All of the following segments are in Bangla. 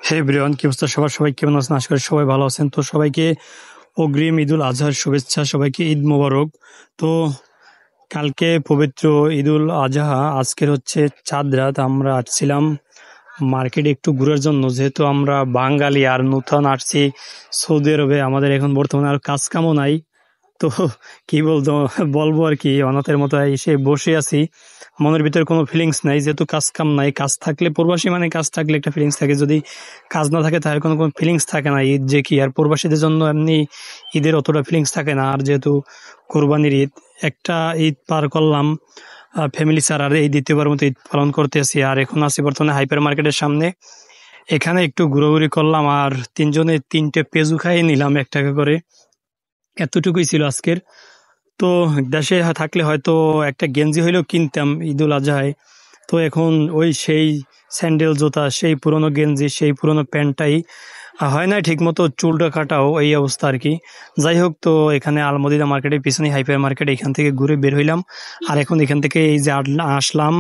হে এভরিওয়ান, কি অবস্থা সবার? সবাই কেমন আছেন? আশা করি সবাই ভালো আছেন। তো সবাইকে অগ্রিম ঈদুল আজহার শুভেচ্ছা, সবাইকে ঈদ মোবারক। তো কালকে পবিত্র ঈদুল আজহা, আজকের হচ্ছে চাঁদ রাত। আমরা আসছিলাম মার্কেটে একটু ঘোরার জন্য, যেহেতু আমরা বাঙালি আর নতুন আসছি সৌদি আরবে। আমাদের এখন বর্তমানে আর কাজ কামও নাই। তো কি বলবো আর কি, অনাথের মতো এসে বসে আছি। মনের ভিতরে কোনো ফিলিংস নাই, যেহেতু কাজ কাম নাই। কাজ থাকলে, প্রবাসী মানে কাজ থাকলে একটা ফিলিংস থাকে, যদি কাজ না থাকে তাহলে কোনো ফিলিংস থাকে না। ঈদ যে কি, আর প্রবাসীদের জন্য এমনি ঈদের অতটা ফিলিংস থাকে না। আর যেহেতু কোরবানির ঈদ, একটা ঈদ পার করলাম ফ্যামিলি ছাড়া, আর এই দ্বিতীয়বার মতো ঈদ পালন করতেছি। আর এখন আছি বর্তমানে হাইপার মার্কেটের সামনে। এখানে একটু ঘোরাঘুরি করলাম আর তিনজনে তিনটে পেজু খাইয়ে নিলাম 1 টাকা করে। এতটুকুই ছিল আজকের। তো দেশে থাকলে হয়তো একটা গেঞ্জি হইলেও কিনতাম ঈদুল আজহায়। তো এখন ওই সেই স্যান্ডেল জুতা, সেই পুরনো গেঞ্জি, সেই পুরনো প্যান্টটাই হয় না ঠিক মতো, চুলটা কাটাও এই অবস্থা আর কি। যাই হোক, তো এখানে আলমদিনা মার্কেটের পিছনে হাইপার মার্কেট, এখান থেকে ঘুরে বের হইলাম। আর এখন এখান থেকে এই যে আসলাম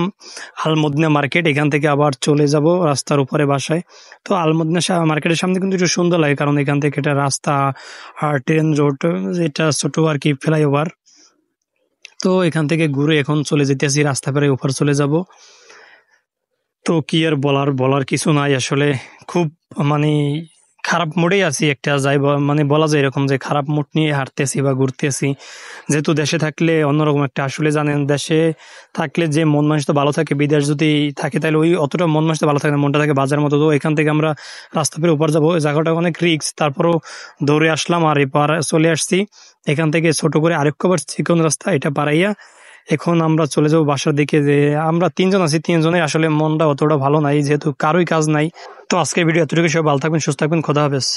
আলমদিনা মার্কেট, এখান থেকে আবার চলে যাব রাস্তার উপরে বাসায়। তো আলমদিনা মার্কেটের সামনে কিন্তু একটু সুন্দর লাগে, কারণ এখান থেকে একটা রাস্তা আর ট্রেন রোড, যেটা ছোট আর কি, ফ্লাইওভার। তো এখান থেকে ঘুরে এখন চলে যেতেছি, রাস্তা পেরে ওপার চলে যাব। তো কি আর বলার কিছু নাই আসলে। খুব মানে খারাপ মুডেই আছি, একটা যাই মানে বলা যায় এরকম, যে খারাপ মুড নিয়ে হাঁটতেছি বা ঘুরতেছি। যেহেতু দেশে থাকলে অন্যরকম একটা, আসলে জানেন, দেশে থাকলে যে মন মানসিকতা ভালো থাকে, বিদেশ যদি থাকে তাহলে ওই অতটা মন মানসিকতা ভালো থাকে না, মনটা থাকে বাজার মতো। তো এখান থেকে আমরা রাস্তা পেরে ওপার যাবো, জায়গাটা অনেক রিস্ক, তারপরও দৌড়ে আসলাম আর এপার চলে আসছি। এখান থেকে ছোট করে আরেকটু আবার চিকন রাস্তা, এটা পারাইয়া এখন আমরা চলে যাবো বাসার দিকে। যে আমরা তিনজন আছি, তিনজনের আসলে মনটা অতটা ভালো নাই, যেহেতু কারোই কাজ নাই। তো আজকের ভিডিও এতটুকু, সবাই ভালো থাকবেন, সুস্থ থাকবেন, খোদা হাফেজ।